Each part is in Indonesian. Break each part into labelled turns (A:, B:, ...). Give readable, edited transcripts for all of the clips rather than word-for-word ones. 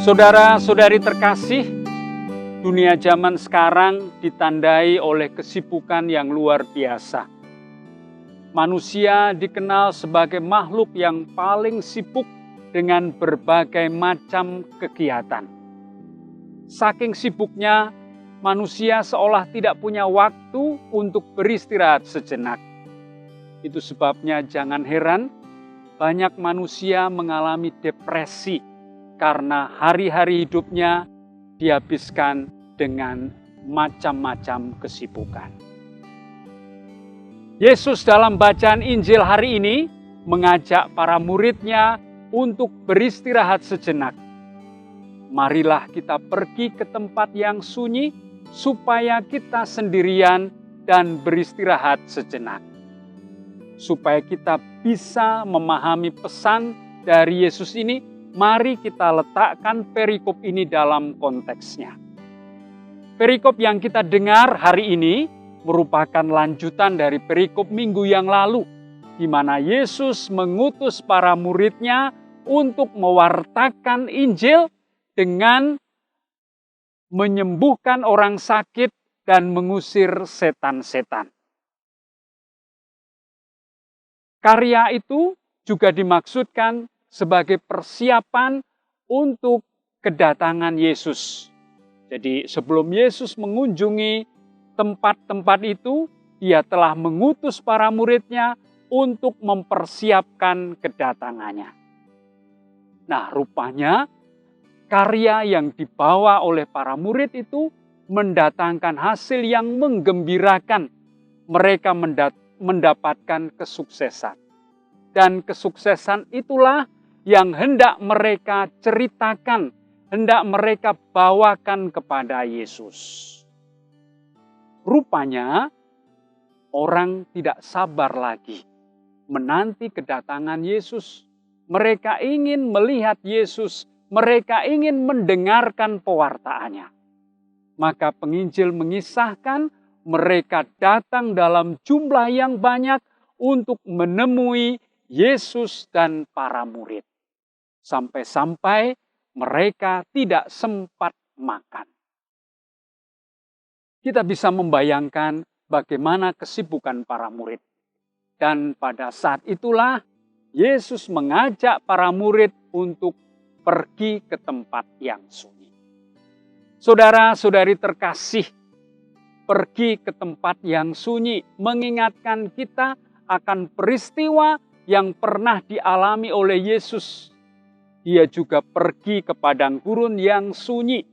A: Saudara-saudari terkasih, dunia zaman sekarang ditandai oleh kesibukan yang luar biasa. Manusia dikenal sebagai makhluk yang paling sibuk dengan berbagai macam kegiatan. Saking sibuknya, manusia seolah tidak punya waktu untuk beristirahat sejenak. Itu sebabnya jangan heran, banyak manusia mengalami depresi karena hari-hari hidupnya dihabiskan dengan macam-macam kesibukan. Yesus dalam bacaan Injil hari ini mengajak para murid-Nya untuk beristirahat sejenak. Marilah kita pergi ke tempat yang sunyi supaya kita sendirian dan beristirahat sejenak. Supaya kita bisa memahami pesan dari Yesus ini, mari kita letakkan perikop ini dalam konteksnya. Perikop yang kita dengar hari ini merupakan lanjutan dari perikop minggu yang lalu, di mana Yesus mengutus para murid-Nya untuk mewartakan Injil dengan menyembuhkan orang sakit dan mengusir setan-setan. Karya itu juga dimaksudkan sebagai persiapan untuk kedatangan Yesus. Jadi sebelum Yesus mengunjungi tempat-tempat itu, Dia telah mengutus para murid-Nya untuk mempersiapkan kedatangannya. Nah, rupanya karya yang dibawa oleh para murid itu mendatangkan hasil yang menggembirakan. Mereka mendapatkan kesuksesan. Dan kesuksesan itulah yang hendak mereka ceritakan, hendak mereka bawakan kepada Yesus. Rupanya orang tidak sabar lagi menanti kedatangan Yesus. Mereka ingin melihat Yesus, mereka ingin mendengarkan pewartaannya. Maka penginjil mengisahkan mereka datang dalam jumlah yang banyak untuk menemui Yesus dan para murid. Sampai-sampai mereka tidak sempat makan. Kita bisa membayangkan bagaimana kesibukan para murid. Dan pada saat itulah Yesus mengajak para murid untuk pergi ke tempat yang sunyi. Saudara-saudari terkasih, pergi ke tempat yang sunyi mengingatkan kita akan peristiwa yang pernah dialami oleh Yesus. Dia juga pergi ke padang gurun yang sunyi.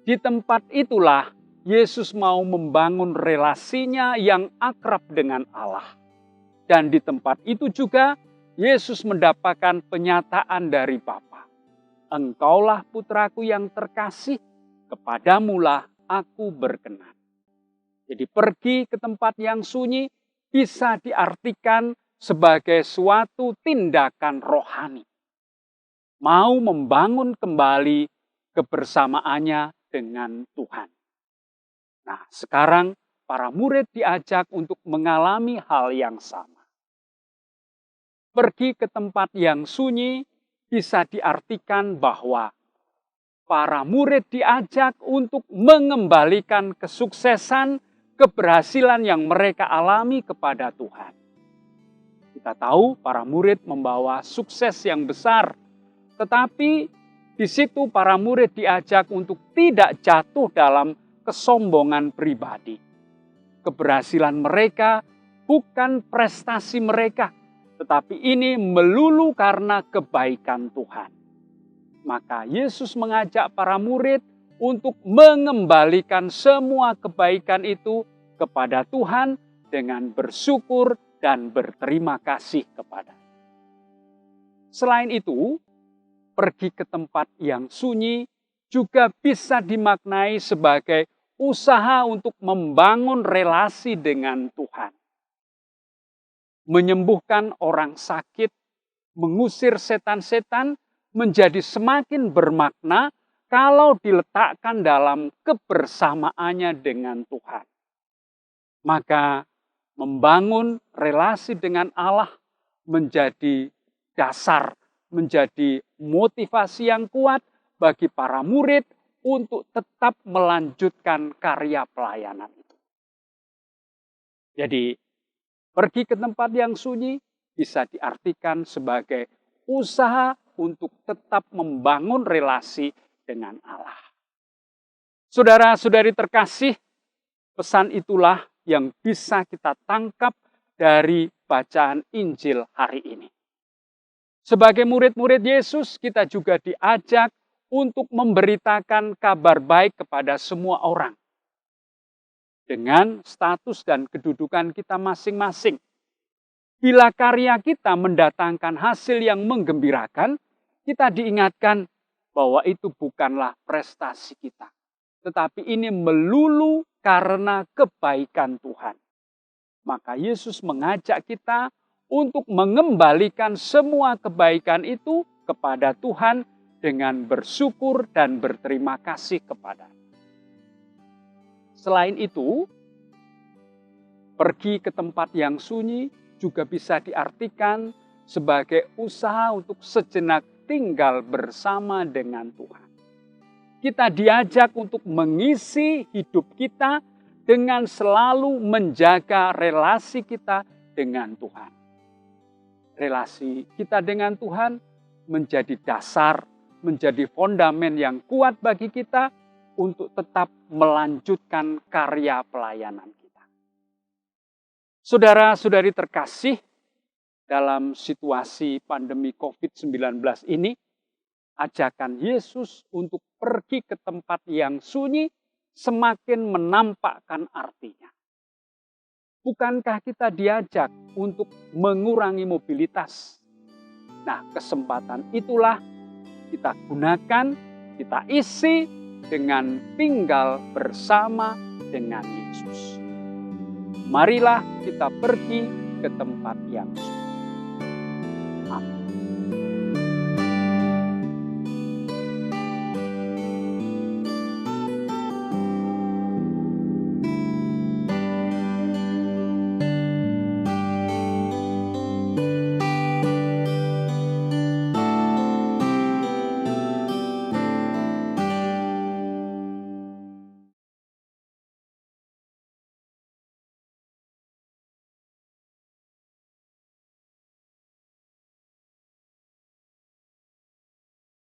A: Di tempat itulah Yesus mau membangun relasinya yang akrab dengan Allah. Dan di tempat itu juga Yesus mendapatkan penyataan dari Bapa. Engkaulah putraku yang terkasih, kepadamulah aku berkenan. Jadi pergi ke tempat yang sunyi bisa diartikan sebagai suatu tindakan rohani. Mau membangun kembali kebersamaannya dengan Tuhan. Nah, sekarang para murid diajak untuk mengalami hal yang sama. Pergi ke tempat yang sunyi bisa diartikan bahwa para murid diajak untuk mengembalikan kesuksesan, keberhasilan yang mereka alami kepada Tuhan. Kita tahu para murid membawa sukses yang besar, tetapi di situ para murid diajak untuk tidak jatuh dalam kesombongan pribadi. Keberhasilan mereka bukan prestasi mereka, tetapi ini melulu karena kebaikan Tuhan. Maka Yesus mengajak para murid untuk mengembalikan semua kebaikan itu kepada Tuhan dengan bersyukur dan berterima kasih kepada. Selain itu, pergi ke tempat yang sunyi juga bisa dimaknai sebagai usaha untuk membangun relasi dengan Tuhan. Menyembuhkan orang sakit, mengusir setan-setan menjadi semakin bermakna kalau diletakkan dalam kebersamaannya dengan Tuhan. Maka membangun relasi dengan Allah menjadi dasar, menjadi motivasi yang kuat bagi para murid untuk tetap melanjutkan karya pelayanan itu. Jadi, pergi ke tempat yang sunyi bisa diartikan sebagai usaha untuk tetap membangun relasi dengan Allah. Saudara-saudari terkasih, pesan itulah yang bisa kita tangkap dari bacaan Injil hari ini. Sebagai murid-murid Yesus, kita juga diajak untuk memberitakan kabar baik kepada semua orang. Dengan status dan kedudukan kita masing-masing. Bila karya kita mendatangkan hasil yang menggembirakan, kita diingatkan bahwa itu bukanlah prestasi kita. Tetapi ini melulu karena kebaikan Tuhan. Maka Yesus mengajak kita untuk mengembalikan semua kebaikan itu kepada Tuhan dengan bersyukur dan berterima kasih kepada. Selain itu, pergi ke tempat yang sunyi juga bisa diartikan sebagai usaha untuk sejenak tinggal bersama dengan Tuhan. Kita diajak untuk mengisi hidup kita dengan selalu menjaga relasi kita dengan Tuhan. Relasi kita dengan Tuhan menjadi dasar, menjadi fondamen yang kuat bagi kita untuk tetap melanjutkan karya pelayanan kita. Saudara-saudari terkasih, dalam situasi pandemi COVID-19 ini, ajakan Yesus untuk pergi ke tempat yang sunyi semakin menampakkan artinya. Bukankah kita diajak untuk mengurangi mobilitas? Nah, kesempatan itulah kita gunakan, kita isi dengan tinggal bersama dengan Yesus. Marilah kita pergi ke tempat yang sunyi.